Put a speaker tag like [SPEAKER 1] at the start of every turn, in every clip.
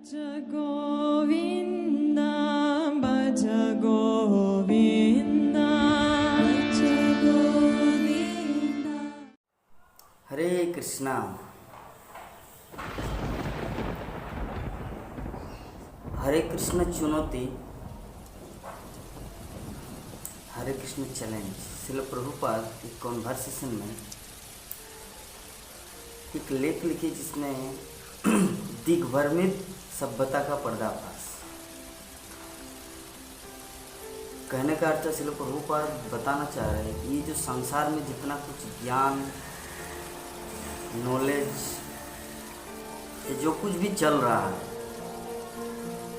[SPEAKER 1] भज गोविंद भज गोविंद भज गोविंद।
[SPEAKER 2] हरे कृष्णा। हरे कृष्ण चुनौती, हरे कृष्ण चैलेंज। श्रील प्रभुपाद एक कॉन्वर्सेशन में एक लेख लिखी जिसमें दिग्भ्रमित सभ्यता का पर्दाफाश। कहने का अर्थ श्रील प्रभुपाद बताना चाह रहे हैं कि ये जो संसार में जितना कुछ ज्ञान, नॉलेज, ये जो कुछ भी चल रहा है,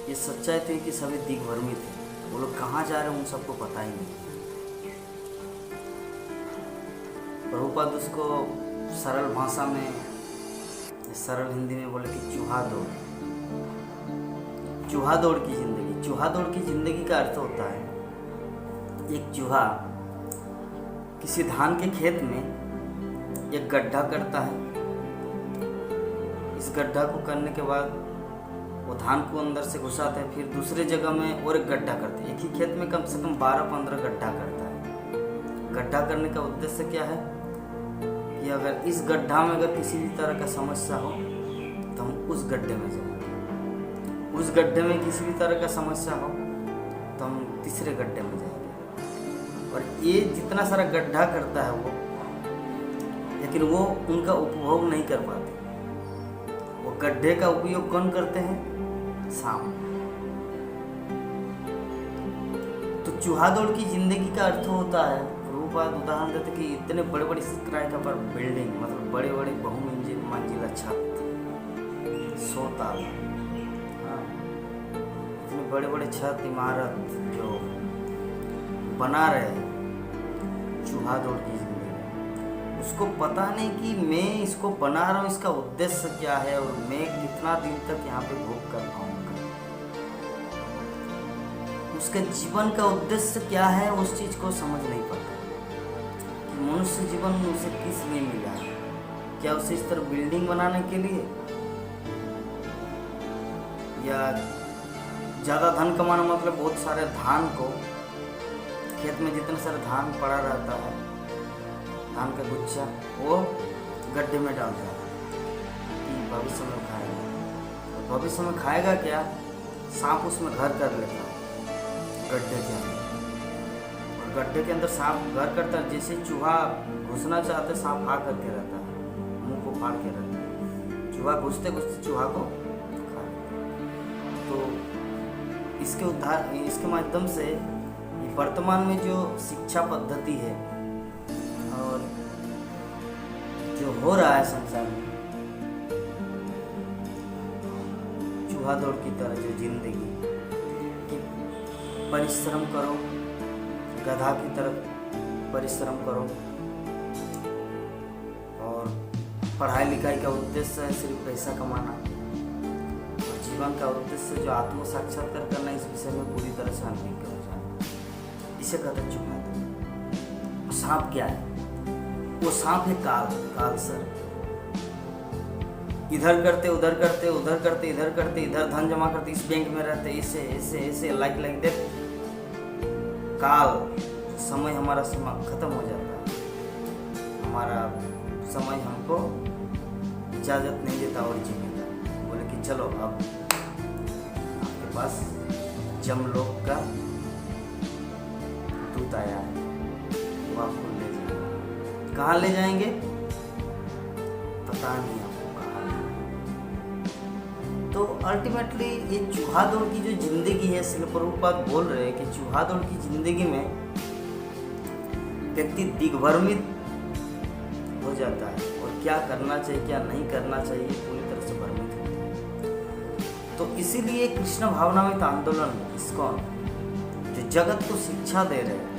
[SPEAKER 2] ये सच्चाई तो है कि सभी दिग्भ्रमित है। वो लोग कहाँ जा रहे हैं उन सबको पता ही नहीं। प्रभुपाद उसको सरल भाषा में, सरल हिंदी में बोले कि चूहा दौड़ की जिंदगी। चूहा दौड़ की जिंदगी का अर्थ होता है एक चूहा किसी धान के खेत में एक गड्ढा करता है। इस गड्ढा को करने के बाद वो धान को अंदर से घुसाते हैं, फिर दूसरे जगह में और एक गड्ढा करते हैं। एक ही खेत में कम से कम 12-15 गड्ढा करता है। गड्ढा करने का उद्देश्य क्या है कि अगर इस गड्ढा में अगर किसी भी तरह का समस्या हो तो हम उस गड्ढे में जाएंगे, उस गड्ढे में किसी भी तरह का समस्या हो तो हम तीसरे गड्ढे में जाएंगे। और ये जितना सारा गड्ढा करता है वो, लेकिन वो उनका उपभोग नहीं कर पाते। वो गड्ढे का उपयोग कौन करते हैं? सांप। तो चूहा दौड़ की जिंदगी का अर्थ होता है, प्रभुपाद उदाहरण देते कि इतने बड़े बड़े स्काईस्क्रापर बिल्डिंग, मतलब बड़े बड़े बहुमंजिला छत, 100 ताल, इतने बड़े बड़े छत इमारत जो बना रहे हैं चूहा दौड़ की जिंदगी, उसको पता नहीं कि मैं इसको बना रहा हूँ, इसका उद्देश्य क्या है और मैं कितना दिन तक यहाँ पे भोग कर पाऊंगा। उसके जीवन का उद्देश्य क्या है उस चीज को समझ नहीं पाता कि मनुष्य जीवन उसे किस लिए मिला है। क्या उसे इस तरह बिल्डिंग बनाने के लिए, या ज़्यादा धन कमाना, मतलब बहुत सारे धान को, खेत में जितने सारे धान पड़ा रहता है, धान का गुच्छा, वो गड्ढे में डालता है कि भविष्य में खाएगा। तो भविष्य में खाएगा क्या? सांप उसमें घर कर लेता है गड्ढे के अंदर, और गड्ढे के अंदर सांप घर करता है। जैसे चूहा घुसना चाहते, सांप आ करके रहता है, मुंह को फाड़ के रहता है। चूहा घुसते घुसते चूहा को खा लेता है। तो इसके माध्यम से वर्तमान में जो शिक्षा पद्धति है और जो हो रहा है संसार में, चूहा दौड़ की तरह जो जिंदगी कि परिश्रम करो, गधा की तरह परिश्रम करो, और पढ़ाई लिखाई का उद्देश्य है सिर्फ पैसा कमाना, और जीवन का उद्देश्य जो आत्म साक्षात्कार करना, इस विषय में पूरी तरह से अनभिज्ञ हो जाना। इसे कहते हैं चूहा दौड़। सांप क्या है? वो सांप है काल सर। इधर करते उधर करते, उधर करते इधर करते, इधर धन जमा करते, इस बैंक में रहते, ऐसे ऐसे ऐसे लाइक देख, काल समय हमारा समय खत्म हो जाता है। हमारा समय हमको इजाजत नहीं देता और जीने का। बोले कि चलो अब आपके पास जमलोक का दूत आया है, वो आपको ले जाएंगे। कहाँ ले जाएंगे पता नहीं आपको कहाँ। तो अल्टीमेटली ये चूहा दौड़ की जो जिंदगी है, श्रील प्रभुपाद बोल रहे हैं कि चूहा दौड़ की जिंदगी में व्यक्ति दिग्भ्रमित हो जाता है, और क्या करना चाहिए क्या नहीं करना चाहिए पूरी तरह से भ्रमित होता है। तो इसीलिए कृष्ण भावनामृत आंदोलन, इस्कॉन, जो जगत को शिक्षा दे रहे हैं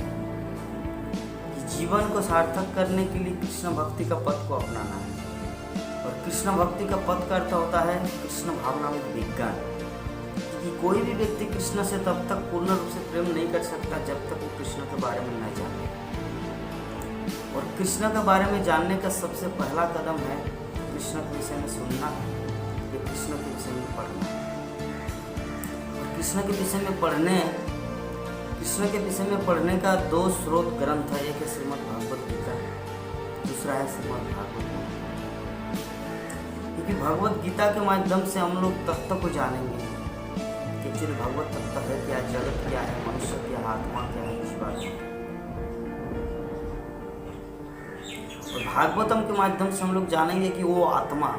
[SPEAKER 2] कि जीवन को सार्थक करने के लिए कृष्ण भक्ति का पथ को अपनाना है। और कृष्ण भक्ति का पथ का अर्थ होता है कृष्ण भावनामृत विज्ञान, कि कोई भी व्यक्ति कृष्ण से तब तक पूर्ण रूप से प्रेम नहीं कर सकता जब तक वो कृष्ण के बारे में न जाने। और कृष्ण के बारे में जानने का सबसे पहला कदम है कृष्ण के विषय में सुनना, कृष्ण के विषय में पढ़ना। कृष्ण के विषय में पढ़ने का 2 स्रोत ग्रंथ है। एक है श्रीमद् भागवत गीता, दूसरा है श्रीमद् भागवत। क्योंकि भगवत गीता के माध्यम से हम लोग तत्व को जानेंगे कि एक्चुअली भगवत तत्व है क्या, जगत क्या है, मनुष्य क्या, आत्मा क्या है, इस बात में। और भागवतम के माध्यम से हम लोग जानेंगे कि वो आत्मा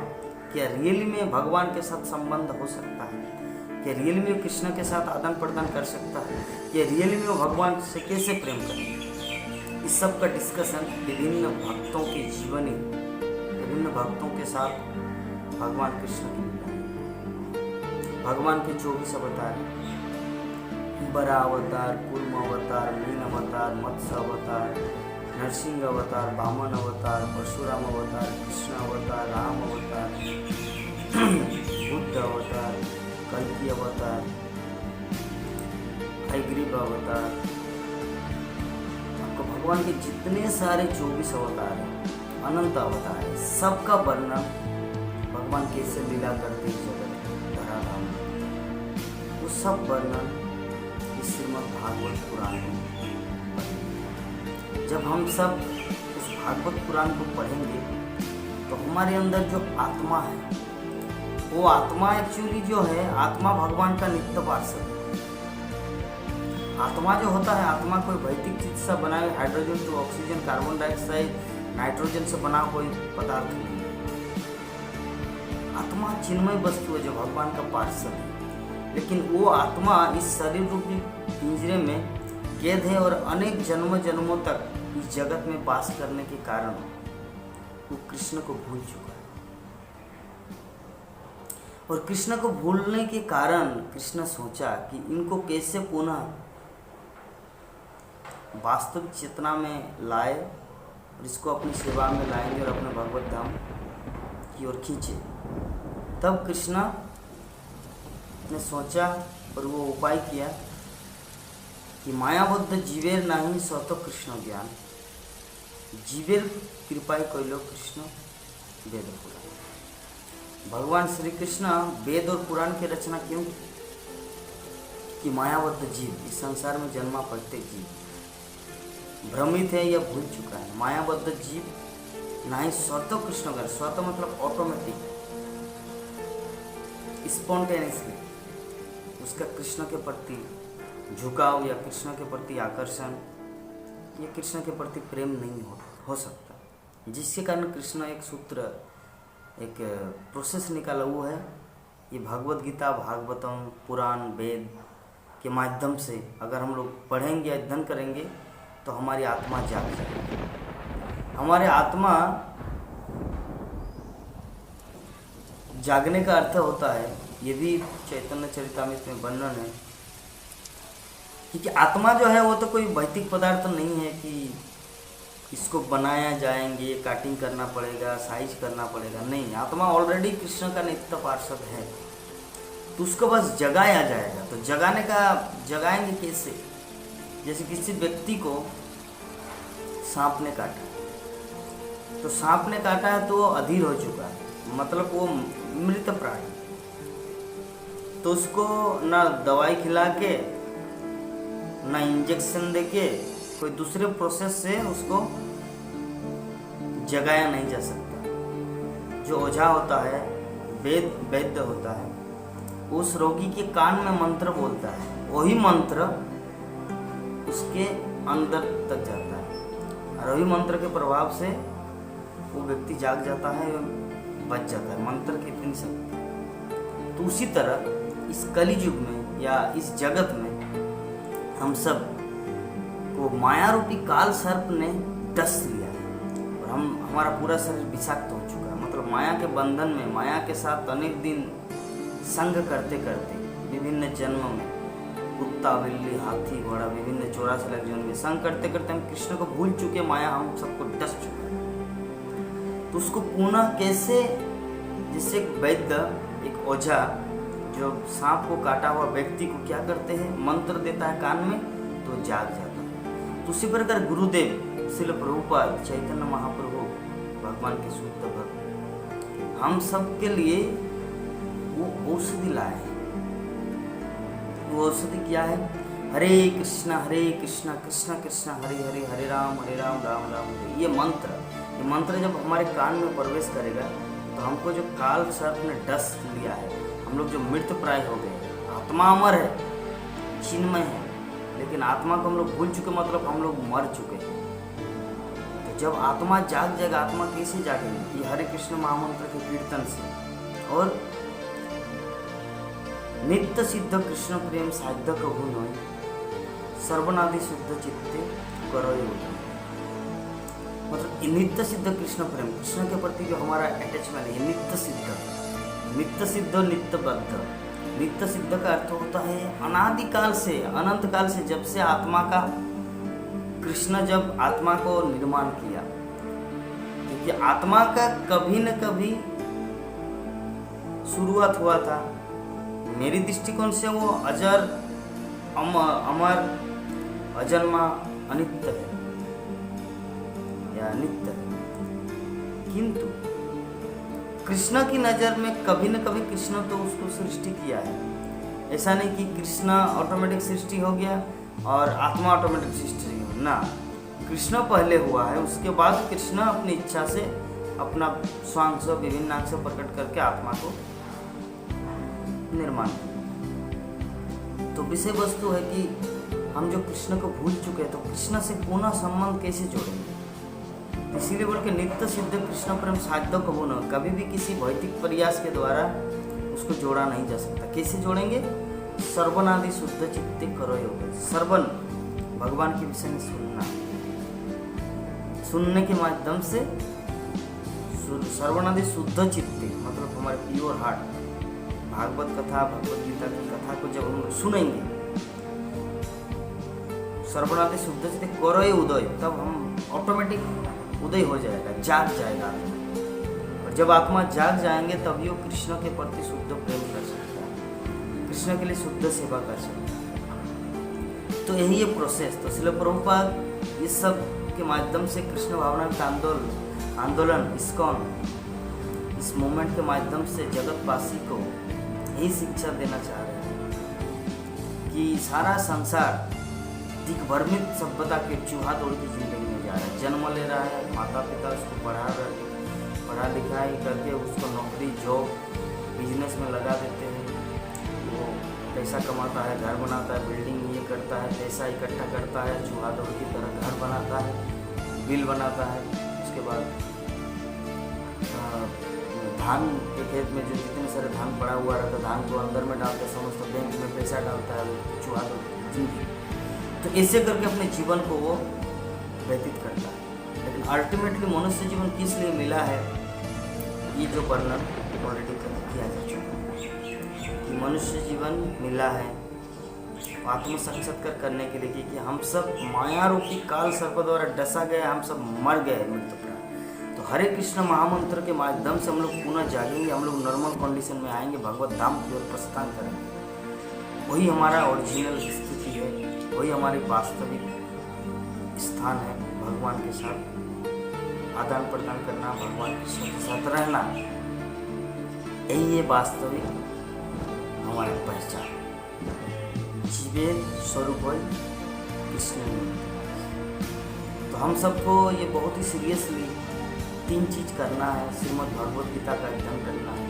[SPEAKER 2] क्या रियली में भगवान के साथ संबंध हो सकता है, क्या रियली में कृष्ण के साथ आदान प्रदान कर सकता है, क्या रियली में वो भगवान से कैसे प्रेम करेंगे। इस सब का डिस्कशन विभिन्न भक्तों की जीवनी, विभिन्न भक्तों के साथ भगवान कृष्ण की लीला, भगवान के 24 अवतार, बरा अवतार, कूर्म अवतार, मीन अवतार, मत्स्य अवतार, नरसिंह अवतार, वामन अवतार, परशुराम अवतार, कृष्ण अवतार, राम अवतार, बुद्ध अवतार, कल्कि अवतार, हयग्रीव अवतार। आपको भगवान के जितने सारे 24 अवतार हैं, अनंत अवतार है, सबका वर्णन भगवान कैसे लीला करते हैं जगत धराधाम, वो सब वर्णन इस श्रीमद् भागवत पुराण में। जब हम सब उस भागवत पुराण को पढ़ेंगे तो हमारे अंदर जो आत्मा है, वो आत्मा एक्चुअली जो है, आत्मा भगवान का नित्य पार्षद है। आत्मा जो होता है, आत्मा कोई भौतिक चीज से बना हुआ hydrogen two oxygen, carbon dioxide, nitrogen से बना कोई पदार्थ नहीं। आत्मा चिन्मय वस्तु है जो भगवान का पार्षद है। लेकिन वो आत्मा इस शरीर रूपी पिंजरे में कैद है और अनेक जन्मों तक इस जगत में वास करने के कारण वो कृष्ण को भूल चुका है। और कृष्ण को भूलने के कारण कृष्ण सोचा कि इनको कैसे पुनः वास्तविक चेतना में लाए और इसको अपनी सेवा में लाएंगे और अपने भगवत धाम की ओर खींचे। तब कृष्ण ने सोचा और वो उपाय किया कि मायाबद्ध जीवेर नहीं स्वत कृष्ण ज्ञान, जीवेर कृपाय कैलो कृष्ण वेद पुराण। भगवान श्री कृष्ण वेद और पुराण की रचना क्यों कि मायाबद्ध जीव, इस संसार में जन्मा प्रत्येक जीव भ्रमित है या भूल चुका है। मायाबद्ध जीव नहीं स्वत कृष्ण ज्ञान, स्वत मतलब ऑटोमेटिक, स्पॉन्टेनियसली उसका कृष्ण के प्रति झुकाव या कृष्ण के प्रति आकर्षण या कृष्ण के प्रति प्रेम नहीं हो सकता। जिसके कारण कृष्ण एक सूत्र, एक प्रोसेस निकाला, वो है ये भगवत गीता, भागवतम, पुराण, वेद के माध्यम से अगर हम लोग पढ़ेंगे, अध्ययन करेंगे तो हमारी आत्मा जाग जाएगी। हमारे आत्मा जागने का अर्थ होता है, ये भी चैतन्य चरितामृत में वर्णन है, क्योंकि आत्मा जो है वो तो कोई भौतिक पदार्थ नहीं है कि इसको बनाया जाएंगे, काटिंग करना पड़ेगा, साइज करना पड़ेगा, नहीं। आत्मा ऑलरेडी कृष्ण का नित्य पार्षद है, तो उसको बस जगाया जाएगा। तो जगाएंगे कैसे? जैसे किसी व्यक्ति को सांप ने काटा, तो सांप ने काटा है तो वो अधीर हो चुका है, मतलब वो मृत प्राणी, तो उसको ना दवाई खिला के ना इंजेक्शन देके कोई दूसरे प्रोसेस से उसको जगाया नहीं जा सकता। जो ओझा होता है, वैद्य होता है, उस रोगी के कान में मंत्र बोलता है, वही मंत्र उसके अंदर तक जाता है और वही मंत्र के प्रभाव से वो व्यक्ति जाग जाता है, बच जाता है। मंत्र की इतनी शक्ति। तो उसी तरह इस कलि युग में या इस जगत में हम सब को माया रूपी काल सर्प ने डस लिया है और हमारा पूरा शरीर विषाक्त हो चुका है। मतलब माया के बंधन में, माया के साथ अनेक दिन संग करते करते विभिन्न जन्म में, कुत्ता, बिल्ली, हाथी, घोड़ा, विभिन्न 84 लाख जन्म में संग करते करते हम कृष्ण को भूल चुके, माया हम सबको डस चुका है। तो उसको पुनः कैसे, जिससे एक वैद्य, एक ओझा जो सांप को काटा हुआ व्यक्ति को क्या करते हैं, मंत्र देता है कान में तो जाग जाता है। तो उसी प्रकार गुरुदेव श्रील प्रभुपाद, चैतन्य महाप्रभु, भगवान के शुद्ध भक्त, हम सब के लिए वो औषधि लाए हैं। वो वो औषधि क्या है? हरे कृष्णा कृष्ण कृष्ण हरे हरे, हरे राम राम राम हरे। ये मंत्र जब हमारे कान में प्रवेश करेगा तो हमको जो काल सर्प ने डस लिया है, हम लोग जो मृत प्राय हो गए, आत्मा अमर है, चिन्मय है, लेकिन आत्मा को हम लोग भूल चुके, मतलब हम लोग मर चुके हैं। तो जब आत्मा जाग जाएगा, आत्मा कैसे जागेगी? ये हरे कृष्ण महामंत्र के कीर्तन से। और नित्य सिद्ध कृष्ण प्रेम साध्य कभू नोय, सर्वनादि शुद्ध चित्ते करो योग। मतलब नित्य सिद्ध कृष्ण प्रेम, कृष्ण के प्रति जो हमारा अटैचमेंट है, नित्य सिद्ध नित्य बद्ध। नित्य सिद्ध का अर्थ होता है अनादिकाल से, अनंत काल से, जब से आत्मा का कृष्ण जब आत्मा को निर्माण किया, क्योंकि आत्मा का कभी न कभी शुरुआत हुआ था। मेरी दृष्टिकोण से वो अजर, अमर, अजन्मा, अनित्य है या नित्य है। किंतु कृष्ण की नज़र में कभी न कभी कृष्ण तो उसको सृष्टि किया है। ऐसा नहीं कि कृष्ण ऑटोमेटिक सृष्टि हो गया और आत्मा ऑटोमेटिक सृष्टि हो ना, कृष्ण पहले हुआ है, उसके बाद कृष्ण अपनी इच्छा से अपना स्वांग विभिन्न अंग से प्रकट करके आत्मा को निर्माण किया। तो विषय वस्तु है कि हम जो कृष्ण को भूल चुके हैं, तो कृष्ण से पुनः संबंध कैसे जोड़ेंगे? इसीलिए बोल के नित्य सिद्ध कृष्ण प्रेम साध्य कबू न, कभी भी किसी भौतिक प्रयास के द्वारा उसको जोड़ा नहीं जा सकता। कैसे जोड़ेंगे? सर्वनादि शुद्ध चित्ते करो योग। सर्वन भगवान के विषय में सुनना, सुनने के माध्यम से सर्वनादि शुद्ध चित्ते, मतलब हमारे प्योर हार्ट, भागवत कथा, भगवत गीता की कथा को जब हम सुनेंगे, सर्वनादि शुद्ध चित्ते करो उदय, तब हम ऑटोमेटिक उदय हो जाएगा, जाग जाएगा आत्मा। और जब आत्मा जाग जाएंगे तभी वो कृष्ण के प्रति शुद्ध प्रेम कर सकता है, कृष्ण के लिए शुद्ध सेवा कर सकता है। तो यही है प्रोसेस। तो श्रील प्रभुपाद इस सब के माध्यम से कृष्ण भावना का आंदोलन इस्कॉन, इस मूवमेंट के माध्यम से जगतवासी को यही शिक्षा देना चाह रहे हैं कि सारा संसार दिग्भ्रमित सभ्यता के चूहा दौड़ की जिंदगी में जा रहा है, जन्म ले रहा है, माता पिता उसको पढ़ा लिखाई करके उसको नौकरी, जॉब, बिजनेस में लगा देते हैं, वो पैसा कमाता है, घर बनाता है, बिल्डिंग ये करता है, पैसा इकट्ठा करता है, चूहा दौड़ की तरह घर बनाता है, बिल बनाता है, उसके बाद धान के खेत में जो जितने सारे धान पड़ा हुआ रहता है, धान को अंदर में डालता है, समझता बैंक में पैसा डालता है, चूहा दौड़ जिंदगी। तो ऐसे करके अपने जीवन को वो व्यतीत करता है। लेकिन अल्टीमेटली मनुष्य जीवन किस लिए मिला है, ये जो वर्णन ऑलरेडी किया जा चुका है कि मनुष्य जीवन मिला है आत्म साक्षात्कार करने के लिए, कि हम सब माया रूपी काल सर्प द्वारा डसा गए, हम सब मर गए मृत्यु प्राय। तो हरे कृष्ण महामंत्र के माध्यम से हम लोग पुनः जागेंगे, हम लोग नॉर्मल कंडीशन में आएंगे, भगवत धाम की ओर प्रस्थान करेंगे। वही हमारा ओरिजिनल स्थिति है, वही हमारी वास्तविक स्थान है, भगवान के साथ आदान प्रदान करना, भगवान कृष्ण के साथ रहना, यही है वास्तविक हमारा पहचान। जीवे स्वरूप कृष्ण। तो हम सबको ये बहुत ही सीरियसली 3 चीज़ करना है। श्रीमद् भगवत गीता का अध्ययन करना है,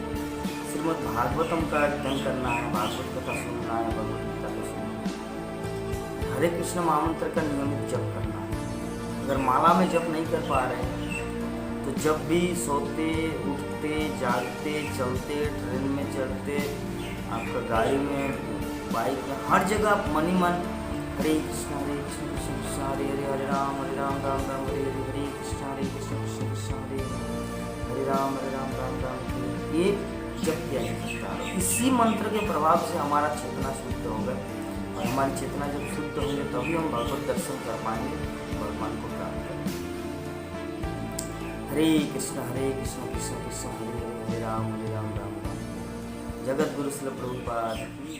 [SPEAKER 2] श्रीमद् भागवतम का अध्ययन करना है, भागवत कथा सुनना है, भगवत गीता को सुनना है, हरे कृष्ण महामंत्र का नियमित जप करना है। अगर माला में जप नहीं कर पा रहे हैं तो जब भी सोते, उठते, जागते, चलते, ट्रेन में चढ़ते, आपका गाड़ी में, बाइक में, हर जगह आप मन ही मन हरे कृष्ण कृष्ण कृष्ण हरे हरे, हरे राम राम राम हरे हरे, हरे कृष्ण कृष्ण कृष्ण हरे हरे राम राम राम हरे। ये जप किया जा सकता है। इसी मंत्र के प्रभाव से हमारा चेतना शुद्ध होगा, और हमारी चेतना जब शुद्ध होंगे तभी हम भगवत दर्शन कर पाएंगे, भगवान को प्राप्त करेंगे। हरे कृष्ण कृष्ण कृष्ण हरे हरे, हरे राम राम राम। जगत गुरु श्रील प्रभुपाद की